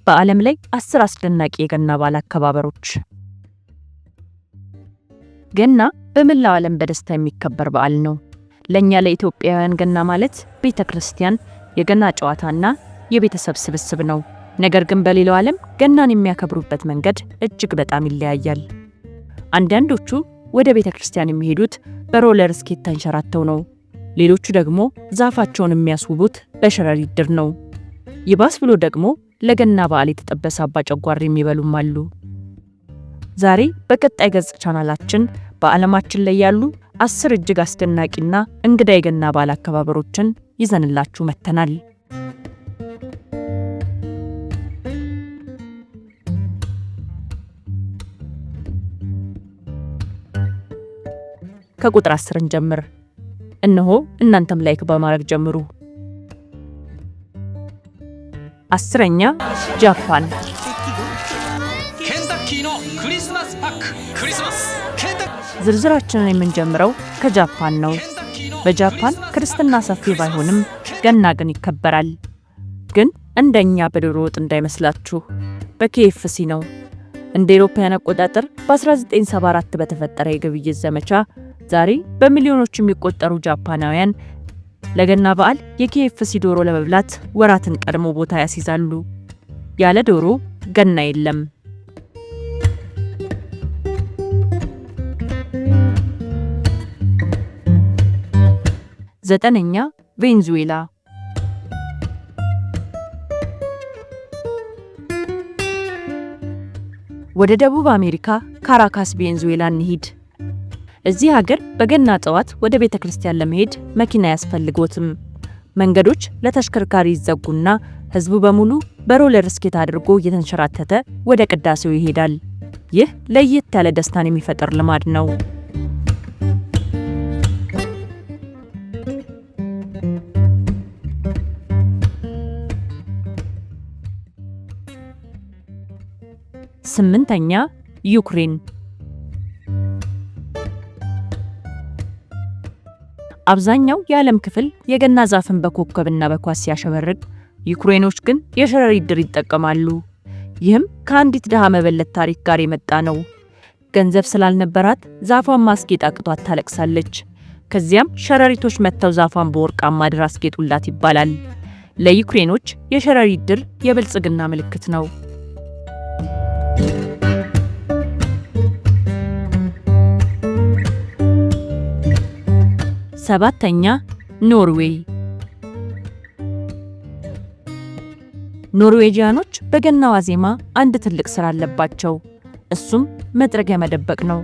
በዓለም ላይ 10 አስደናቂ የገና በዓል አከባበሮች። ገና በመላው ዓለም በደስታ የሚከበር በዓል ነው። ለኛ ለኢትዮጵያውያን ገና ማለት ቤተክርስቲያን፣ የገና ጨዋታና የቤተሰብ ስብስብ ነው። ነገር ግን በሌላው ዓለም ገናን የሚያከብሩበት መንገድ እጅግ በጣም ይለያያል። አንዳንዶቹ ወደ ቤተክርስቲያን የሚሄዱት በሮለር ስኬት ተንሸራተው ነው። ሌሎቹ ደግሞ ዛፋቸውን የሚያስውቡት በሸረሪት ድር ነው። ይባስ ብሎ ደግሞ ለገና በዓል የተጠበሰ አባ ጨጓራ የሚበሉም አሉ። ዛሬ በቀጣይ ገጽ ቻናላችን በዓለማችን ላይ ያሉ 10 እጅግ አስደናቂና እንግዳ የገና በዓል አከባበሮችን ይዘንላችሁ መጥተናል። ከቁጥር 10 እንጀምር። እነሆ እናንተም ላይክ በማድረግ ጀምሩ። 10ኛ ጃፓን። ዝርዝራችንን የምንጀምረው ከጃፓን ነው። በጃፓን ክርስትና ሰፊ ባይሆንም ገና ግን ይከበራል። ግን እንደኛ በዶሮ ወጥ እንዳይመስላችሁ፣ በኬኤፍሲ ነው። እንደ አውሮፓውያን አቆጣጠር በ1974 በተፈጠረ የግብይት ዘመቻ ዛሬ በሚሊዮኖች የሚቆጠሩ ጃፓናውያን ለገና በዓል የኬኤፍሲ ዶሮ ለመብላት ወራትን ቀድሞ ቦታ ያስይዛሉ። ያለ ዶሮ ገና የለም። 9ኛ ቬንዙዌላ። ወደ ደቡብ አሜሪካ ካራካስ ቬንዙዌላ እንሂድ። እዚህ ሀገር በገና ጠዋት ወደ ቤተክርስቲያን ለመሄድ መኪና ያስፈልጎትም። መንገዶች ለተሽከርካሪ ይዘጉና ህዝቡ በሙሉ በሮለር ስኬት አድርጎ እየተንሸራተተ ወደ ቅዳሴው ይሄዳል። ይህ ለየት ያለ ደስታን የሚፈጥር ልማድ ነው። ስምንተኛ ዩክሬን። አብዛኛው የዓለም ክፍል የገና ዛፍን በኮከብና በኳስ ሲያሸበርቅ፣ ዩክሬኖች ግን የሸረሪት ድር ይጠቀማሉ። ይህም ከአንዲት ድሃ መበለት ታሪክ ጋር የመጣ ነው። ገንዘብ ስላልነበራት ዛፏን ማስጌጥ አቅቷት ታለቅሳለች። ከዚያም ሸረሪቶች መጥተው ዛፏን በወርቃማ ድር አስጌጡላት ይባላል። ለዩክሬኖች የሸረሪት ድር የብልጽግና ምልክት ነው። 7ኛ ኖርዌይ። ኖርዌጂያኖች በገና ዋዜማ አንድ ትልቅ ስራ አለባቸው። እሱም መጥረጊያ መደበቅ ነው።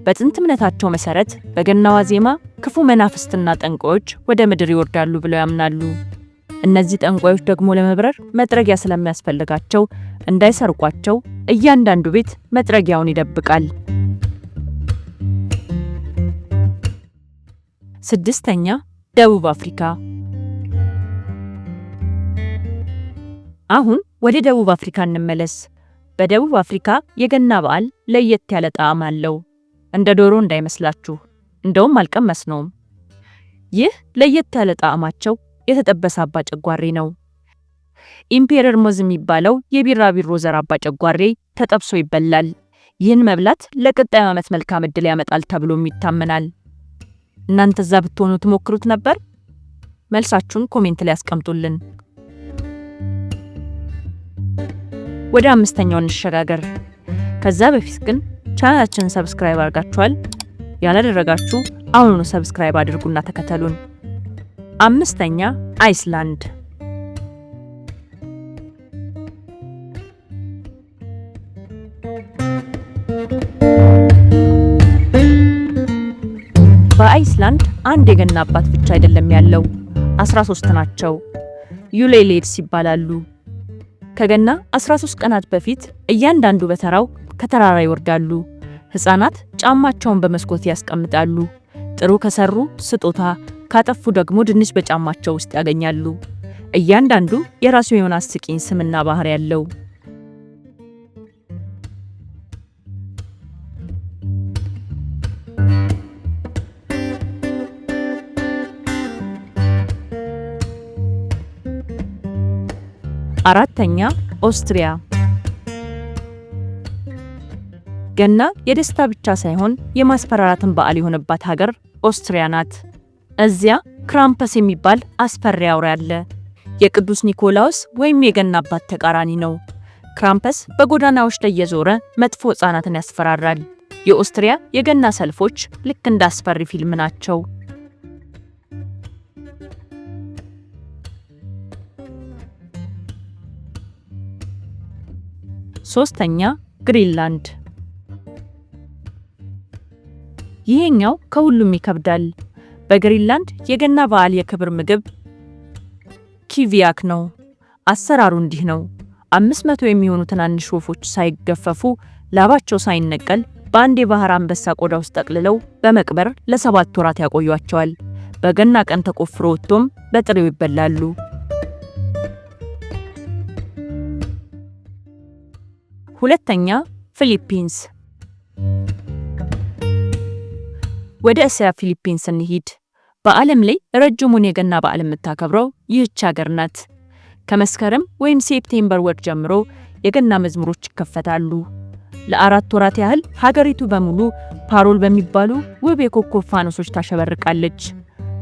በጥንት እምነታቸው መሰረት በገና ዋዜማ ክፉ መናፍስትና ጠንቋዮች ወደ ምድር ይወርዳሉ ብለው ያምናሉ። እነዚህ ጠንቋዮች ደግሞ ለመብረር መጥረጊያ ስለሚያስፈልጋቸው እንዳይሰርቋቸው እያንዳንዱ ቤት መጥረጊያውን ይደብቃል። 6ኛ ደቡብ አፍሪካ። አሁን ወደ ደቡብ አፍሪካ እንመለስ። በደቡብ አፍሪካ የገና በዓል ለየት ያለ ጣዕም አለው። እንደ ዶሮ እንዳይመስላችሁ፣ እንደውም አልቀመስነውም። ይህ ለየት ያለ ጣዕማቸው የተጠበሰ አባ ጨጓሬ ነው። ኢምፔረር ሞዝ የሚባለው የቢራቢሮ ዘር አባ ጨጓሬ ተጠብሶ ይበላል። ይህን መብላት ለቀጣዩ ዓመት መልካም ዕድል ያመጣል ተብሎም ይታመናል። እናንተ እዛ ብትሆኑ ትሞክሩት ነበር? መልሳችሁን ኮሜንት ላይ አስቀምጡልን። ወደ 5ኛው እንሸጋገር። ከዛ በፊት ግን ቻናላችንን ሰብስክራይብ አድርጋችኋል? ያላደረጋችሁ አሁኑኑ ሰብስክራይብ አድርጉና ተከተሉን። 5ኛ አይስላንድ። በአይስላንድ አንድ የገና አባት ብቻ አይደለም ያለው፣ 13 ናቸው። ዩሌሌድስ ይባላሉ። ከገና 13 ቀናት በፊት እያንዳንዱ በተራው ከተራራ ይወርዳሉ። ሕፃናት ጫማቸውን በመስኮት ያስቀምጣሉ። ጥሩ ከሰሩ ስጦታ፣ ካጠፉ ደግሞ ድንች በጫማቸው ውስጥ ያገኛሉ። እያንዳንዱ የራሱ የሆነ አስቂኝ ስምና ባህሪ ያለው። አራተኛ ኦስትሪያ። ገና የደስታ ብቻ ሳይሆን የማስፈራራትን በዓል የሆነባት ሀገር ኦስትሪያ ናት። እዚያ ክራምፐስ የሚባል አስፈሪ አውሬ አለ። የቅዱስ ኒኮላውስ ወይም የገና አባት ተቃራኒ ነው። ክራምፐስ በጎዳናዎች ላይ እየዞረ መጥፎ ሕፃናትን ያስፈራራል። የኦስትሪያ የገና ሰልፎች ልክ እንደ አስፈሪ ፊልም ናቸው። ሶስተኛ ግሪንላንድ። ይሄኛው ከሁሉም ይከብዳል። በግሪንላንድ የገና በዓል የክብር ምግብ ኪቪያክ ነው። አሰራሩ እንዲህ ነው። 500 የሚሆኑ ትናንሽ ወፎች ሳይገፈፉ ላባቸው ሳይነቀል በአንድ የባህር አንበሳ ቆዳ ውስጥ ጠቅልለው በመቅበር ለ7 ወራት ያቆዩአቸዋል። በገና ቀን ተቆፍሮ ወጥቶም በጥሬው ይበላሉ። ሁለተኛ ፊሊፒንስ። ወደ እስያ ፊሊፒንስ እንሂድ። በዓለም ላይ ረጅሙን የገና በዓል የምታከብረው ይህች ሀገር ናት። ከመስከረም ወይም ሴፕቴምበር ወር ጀምሮ የገና መዝሙሮች ይከፈታሉ። ለ4 ወራት ያህል ሀገሪቱ በሙሉ ፓሮል በሚባሉ ውብ የኮከብ ፋኖሶች ታሸበርቃለች።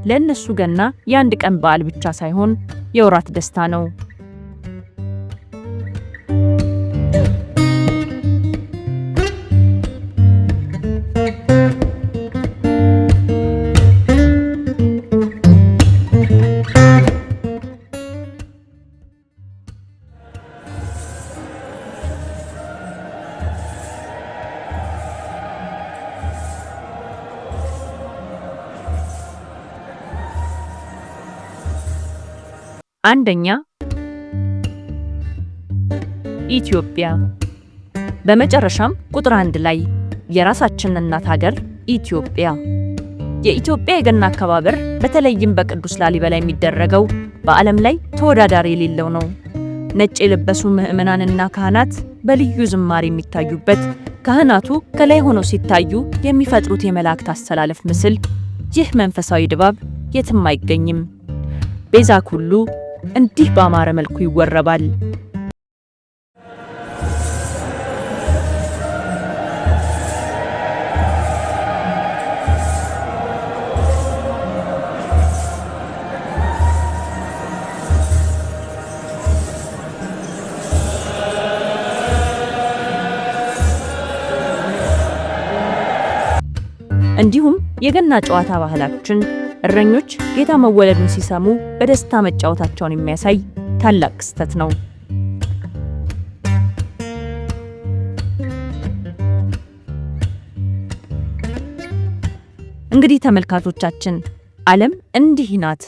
ለእነሱ ገና የአንድ ቀን በዓል ብቻ ሳይሆን የወራት ደስታ ነው። አንደኛ ኢትዮጵያ። በመጨረሻም ቁጥር 1 ላይ የራሳችን እናት ሀገር ኢትዮጵያ። የኢትዮጵያ የገና አከባበር በተለይም በቅዱስ ላሊበላ የሚደረገው በዓለም ላይ ተወዳዳሪ የሌለው ነው። ነጭ የለበሱ ምዕመናንና ካህናት በልዩ ዝማሬ የሚታዩበት፣ ካህናቱ ከላይ ሆነው ሲታዩ የሚፈጥሩት የመላእክት አስተላለፍ ምስል፣ ይህ መንፈሳዊ ድባብ የትም አይገኝም። ቤዛ ኩሉ እንዲህ በአማረ መልኩ ይወረባል። እንዲሁም የገና ጨዋታ ባህላችን እረኞች ጌታ መወለዱን ሲሰሙ በደስታ መጫወታቸውን የሚያሳይ ታላቅ ክስተት ነው። እንግዲህ ተመልካቾቻችን ዓለም እንዲህ ናት።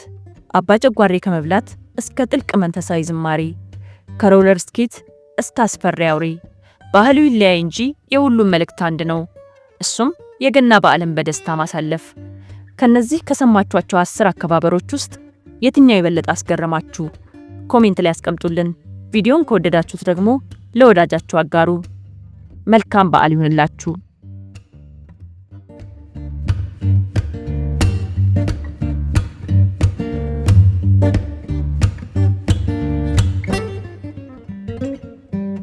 አባ ጨጓሬ ከመብላት እስከ ጥልቅ መንፈሳዊ ዝማሬ፣ ከሮለር ስኬት እስከ አስፈሪ አውሬ፣ ባህሉ ይለያይ እንጂ የሁሉም መልእክት አንድ ነው። እሱም የገና በዓልን በደስታ ማሳለፍ። ከነዚህ ከሰማችኋቸው 10 አከባበሮች ውስጥ የትኛው የበለጠ አስገረማችሁ? ኮሜንት ላይ አስቀምጡልን። ቪዲዮን ከወደዳችሁት ደግሞ ለወዳጃችሁ አጋሩ። መልካም በዓል ይሁንላችሁ።